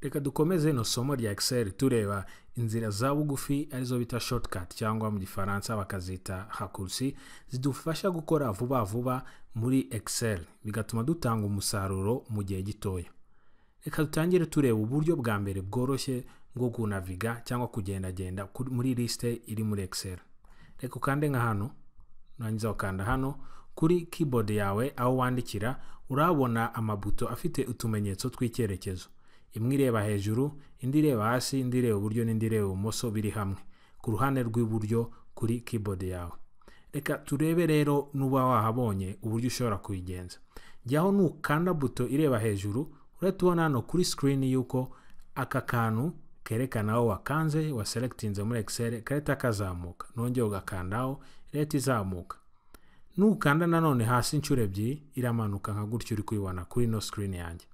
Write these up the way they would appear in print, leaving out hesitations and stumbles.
Reka dukomeze no somo rya Excel tureba inzira za bugufi arizo bita shortcut cyangwa mu gifaransa bakazita raccourci zidufasha gukora vuba vuba muri Excel bigatuma dutanga umusaruro mu gihe gitoya. Reka dutangire tureba uburyo bwa mbere bworoshye bwo kunaviga cyangwa kugendagenda muri liste iri muri Excel. Reka ukande nka hano, nangiza ukanda hano kuri keyboard yawe aho wandikira urabona amabuto afite utumenyetso tw'icyerekezo. Imwe ireba hejuru, indi ireba hasi, indi ireba uburyo n'indi ireba ibumoso biri hamwe ku ruhande rw'iburyo kuri keyboard yawe. Reka turebe rero nuba wahabonye uburyo ushobora kuyigenza. Jyaho nukanda buto ireba hejuru, uratubona hano kuri screen yuko aka kantu kerekana aho wakanze wa selectinze muri Excel kareta kazamuka. Nongeye ugakandaho ireta izamuka. Nukanda nanone hasi inshuro ebyiri iramanuka nka gutyo uri kubibona kuri no screen yanjye.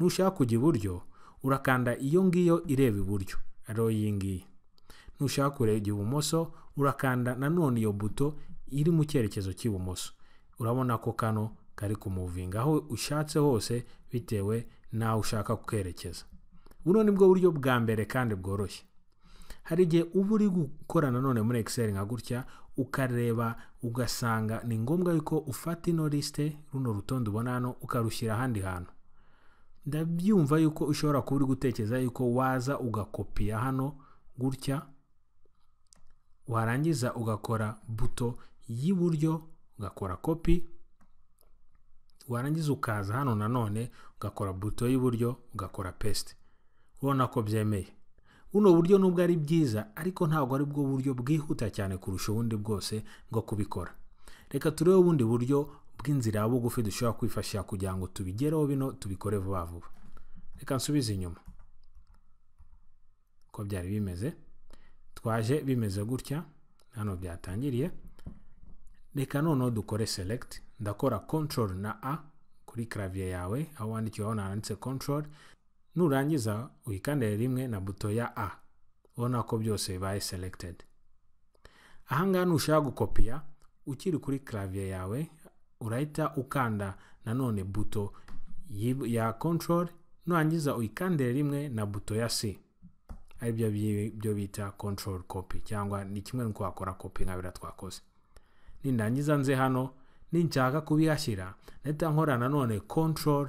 Nushaka kujya iburyo urakanda iyo ngiyo ireba iburyo ariyo iyi ngiyi. Nushaka kureba ibumoso urakanda nanone iyo buto iri mu cyerekezo cy'ibumoso. Urabona ko kano kari kumuvinga aho ushatse hose bitewe naho ushaka kwerekeza. Buno nibwo buryo bwa mbere kandi bworoshye. Hari igihe uba uri gukora nanone muri Excel nka gutya ukareba ugasanga ni ngombwa yuko ufata ino liste runo rutonde ubona hano ukarushyira ahandi hantu. Ndabyumva yuko ushobora kuba uri gutekereza yuko waza ugakopiya hano gutya, warangiza ugakora buto y'iburyo ugakora copy, warangiza ukaza hano nanone ugakora buto y'iburyo ugakora paste. Ubona ko byemeye. Buno buryo nubwo ari byiza ariko ntabwo ari bwo buryo bwihuta cyane kurusha ubundi bwose bwo kubikora. Reka turebe ubundi buryo bw'inzira ya bugufi dushobora kwifashisha kugira ngo tubigereho bino tubikore vuba vuba. Reka nsubize inyuma. Ko byari bimeze. Twaje bimeze gutya. Hano byatangiriye. Reka noneho dukore select. Ndakora control na A kuri clavier yawe aho wandikiye aho nanditse control. Nurangiza uyikandire rimwe na buto ya A. Ubona ko byose bibaye selected. Ahangaha nushaka gukopiya ukiri kuri clavier yawe urahita ukanda nanone buto ya control, nurangiza uyikandire rimwe na buto ya C. Ari byo bita control copy cyangwa ni kimwe nuko wakora copy nka bira twakoze. Nindangiza nze hano ninshaka kubihashyira nahita nkora nanone control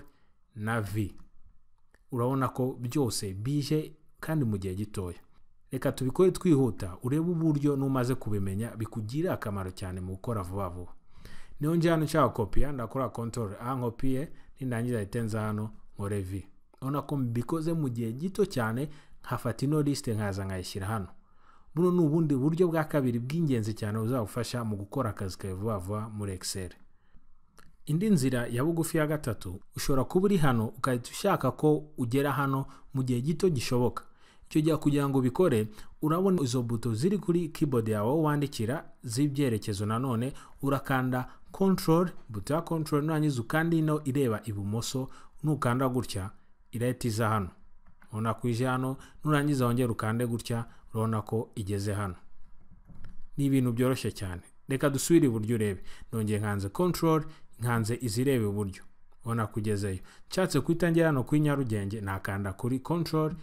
na V. Urabona ko byose bije kandi mu gihe gitoya. Reka tubikore twihuta urebe uburyo numaze kubimenya bikugira akamaro cyane mu gukora vuba vuba. Niyo njye hano nshaka kopiya ndakora control A nkopiye nindangiza itenza hano nkore V. Urabona ko mbikoze mu gihe gito cyane nkafata ino liste nkaza nkayishyira hano. Buno ni ubundi buryo bwa kabiri bw'ingenzi cyane buzagufasha mu gukora akazi kawe vuba vuba muri Excel. Indi nzira ya bugufi ya gatatu ushobora kuba uri hano ukahita ushaka ko ugera hano mu gihe gito gishoboka. Icyo gihe kugira ngo bikore urabona izo buto ziri kuri keyboard yawe wandikira z'ibyerekezo nanone urakanda control, buto ya control nurangiza ukanda ino ireba ibumoso nukanda gutya irahita iza hano. Ubona ko ije hano nurangiza wongera ukande gutya urabona ko igeze hano. Ni ibintu byoroshye cyane. Reka dusubire iburyo urebe. Nongeye nkanze control nkanze izirebe iburyo. Ubona kugezeyo. Nshatse kwitangira hano kuri Nyarugenge nakanda kuri control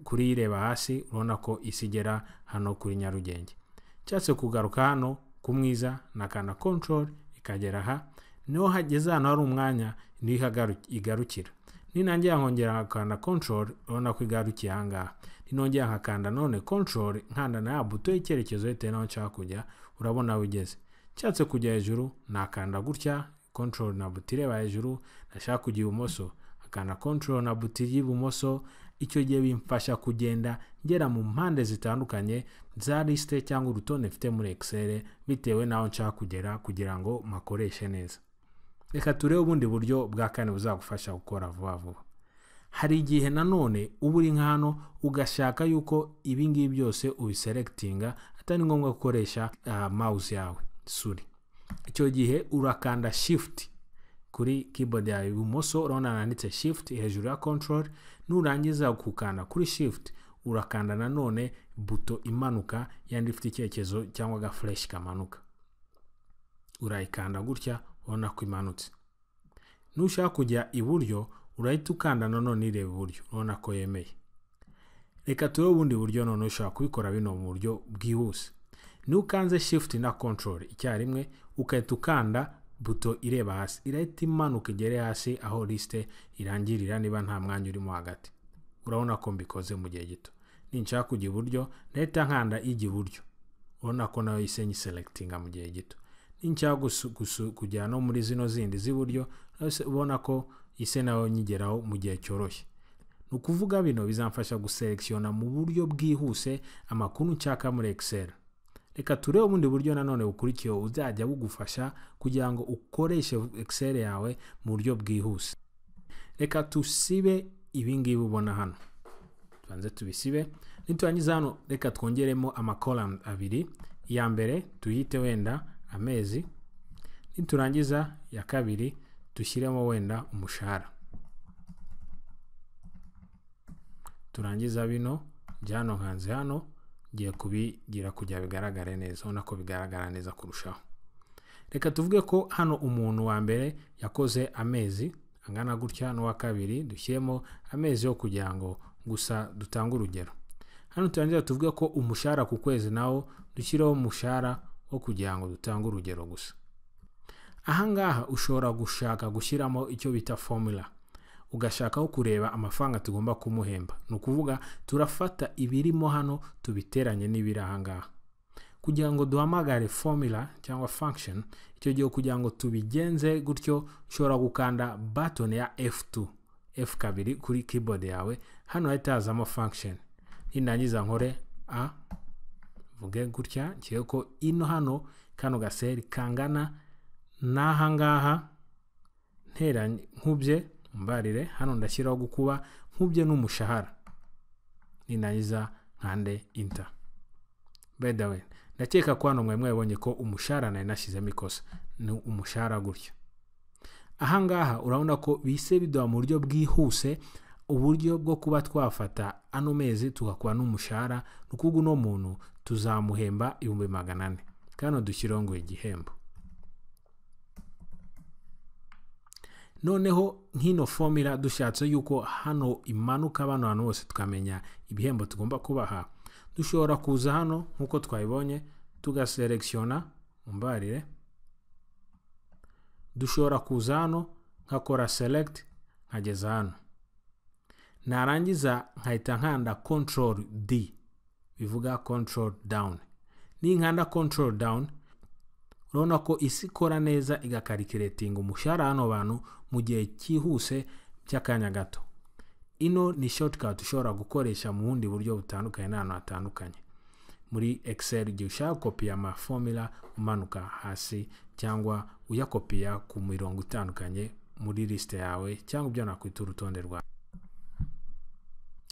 kuri ireba hasi urabona ko isigera hano kuri Nyarugenge. Nshatse kugaruka hano kumwiza nakanda control ikagera aha. Niho hageze hano hari umwanya niho igarukira. Ninangiye nkongera nkakanda control urabona ko igarukiye ahangaha. Ninongera nkakanda none control nkanda na buto y'icyerekezo bitewe naho nshaka kujya urabona wigeze. Nshatse kujya hejuru nakanda gutya control na buto ireba hejuru, nashaka kujya ibumoso akanda control na buto y'ibumoso. Icyo gihe bimfasha kugenda ngera mu mpande zitandukanye za liste cyangwa urutonde mfite muri Excel bitewe naho nshaka kugera kugira ngo makoreshe neza. Reka turebe ubundi buryo bwa kane buzagufasha gukora vuba vuba. Hari igihe nanone uba uri nk'hano ugashaka yuko ibi ngibi byose ubiselectinga atari ngombwa gukoresha mouse yawe suri. Icyo gihe urakanda shift kuri keyboard yawe ibumoso urabona nanditse shift hejuru ya control. Nurangiza kukanda kuri shift urakanda nanone buto imanuka yandi ifite icyerekezo cyangwa ga flash kamanuka. Urayikanda gutya ubona ko imanutse. Nushaka kujya iburyo urahita ukanda none ireba uburyo urabona ko yemeye. Reka turebe ubundi buryo none ushobora kubikora bino mu buryo bwihuse. Ni ukanze shift na control icyarimwe ukahita ukanda buto ireba hasi, irahita imanuka igere hasi aho liste irangirira niba nta mwanya urimo hagati. Urabona ko mbikoze mu gihe gito. Ninshaka kujya iburyo ndahita nkanda ijya iburyo, urabona ko nayo isenyi selectinga mu gihe gito. Ninshaka kujya no muri zino zindi z'iburyo ubona ko ise nayo nyigeraho mu gihe cyoroshye. Nukuvuga bino bizamfasha guselectiona mu buryo bwihuse amakuru nshaka muri Excel. Reka turebe ubundi buryo nanone bukurikiye uzajya bugufasha kugira ngo ukoreshe Excel yawe mu buryo bwihuse. Reka tusibe ibingibi ubona hano. Tubanze tubisibe. Niturangiza hano reka twongeremo amacolumn abiri. Ya mbere tuyite wenda amezi. Niturangiza ya kabiri dushyiremo wenda umushahara. Turangiza bino jyano hanze hano giye kubigira kujya bigaragare neza, ubona ko bigaragara neza kurushaho. Reka tuvuge ko hano umuntu wa mbere yakoze amezi angana gutya, no wa kabiri dushyiremo amezi yo kugira ngo gusa dutanga urugero. Hano turangiza tuvuge ko umushahara ku kwezi nawo dushyiraho umushahara wo kugira ngo dutanga urugero gusa. Ahangaha ushobora gushaka gushyiramo icyo bita formula, ugashakaho kureba amafaranga tugomba kumuhemba. Nukuvuga turafata ibirimo hano tubiteranye n'ibiri ahangaha kugira ngo duhamagare formula cyangwa function. Icyo gihe kugira ngo tubigenze gutyo ushobora gukanda button ya F2 F2 kuri keyboard yawe. Hano hahita hazamo function. Nindangiza nkore a vuge gutya kiye ko ino hano kano gaseri kangana n'ahangaha nteranye nkubye mbarire hano ndashyiraho gukuba nkubye n'umushahara. Nindangiza nkande enter. By the way, ndakeka ko hano mwebonye ko umushahara nayo nashyizemo ikosa, ni umushahara gutya. Ahangaha urabona ko bise biduha mu buryo bwihuse uburyo bwo kuba twafata ano mezi tugakuba n'umushahara. Nukuvuga no muntu tuzamuhemba 400 kano dushyiraho ngo igihembo. Noneho nkino formula dushatse yuko hano imanuka bano hano hose tukamenya ibihembo tugomba kubaha, dushobora kuza hano nkuko twayibonye tugaselectiona mumbarire. Dushobora kuza hano nkakora select nkageza hano, narangiza nkahita nkanda control D bivuga control down. Ni nkanda control down urabona ko isi ikora neza igakarikiretinga umushahara hano bantu mu gihe cyihuse cy'akanya gato. Ino ni shortcut ushobora gukoresha mu bundi buryo butandukanye n'ahantu hatandukanye muri Excel. Igihe ushaka kopiya ama formula umanuka hasi cyangwa uyakopiya ku mirongo itandukanye muri liste yawe cyangwa ibyo nakwita urutonde rwawe.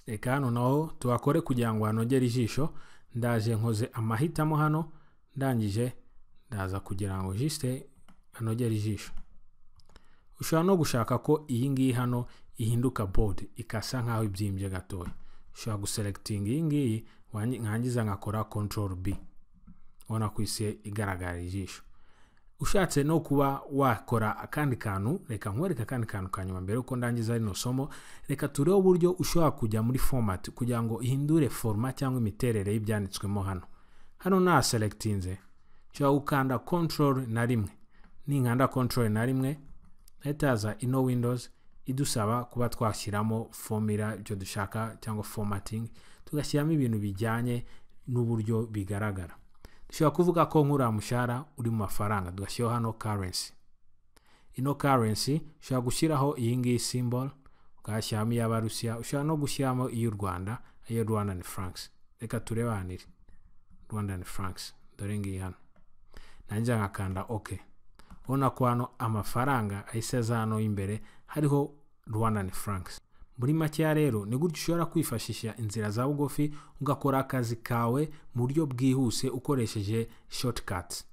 Reka hano naho tuwakore kugira ngo hanogere ijisho. Ndaje nkoze amahitamo hano, ndangije ndaza kugira ngo juste hanogere ijisho. Ushobora no gushaka ko iyi ngiyi hano ihinduka bold ikasa nkaho ibyimbye gatoya. Ushobora guselecting iyi ngiyi nkangiza ngakora control B, ubona ko isi igaragara ijisho. Ushatse no kuba wakora akandi kantu, reka nkwereka akandi kantu kanyuma mbere uko ndangiza rino somo. Reka turebe uburyo ushobora kujya muri format kugira ngo ihindure format cyangwa imiterere y'ibyanditswemo hano. Hano na selectinze ushobora gukanda control na rimwe. Ninkanda control na rimwe hahita ino windows idusaba kuba twashyiramo formula ibyo dushaka cyangwa formatting, tugashyiramo ibintu bijyanye n'uburyo bigaragara. Dushobora kuvuga ko nkura mushahara uri mu mafaranga, tugashyiraho hano currency. Ino currency ushobora gushyiraho iyi ngiyi symbol ugashyiramo iy'Abarusiya, ushobora no gushyiramo iy'u Rwanda, iyo Rwandan francs. Reka turebe hano Rwandan francs, dore ngiyi hano. Nanjye nkakanda OK. Ubona ko hano amafaranga ahise hano imbere hariho Rwandan francs. Muri make rero ni gutyo ushobora kwifashisha inzira za bugufi ugakora akazi kawe mu buryo bwihuse ukoresheje shortcuts.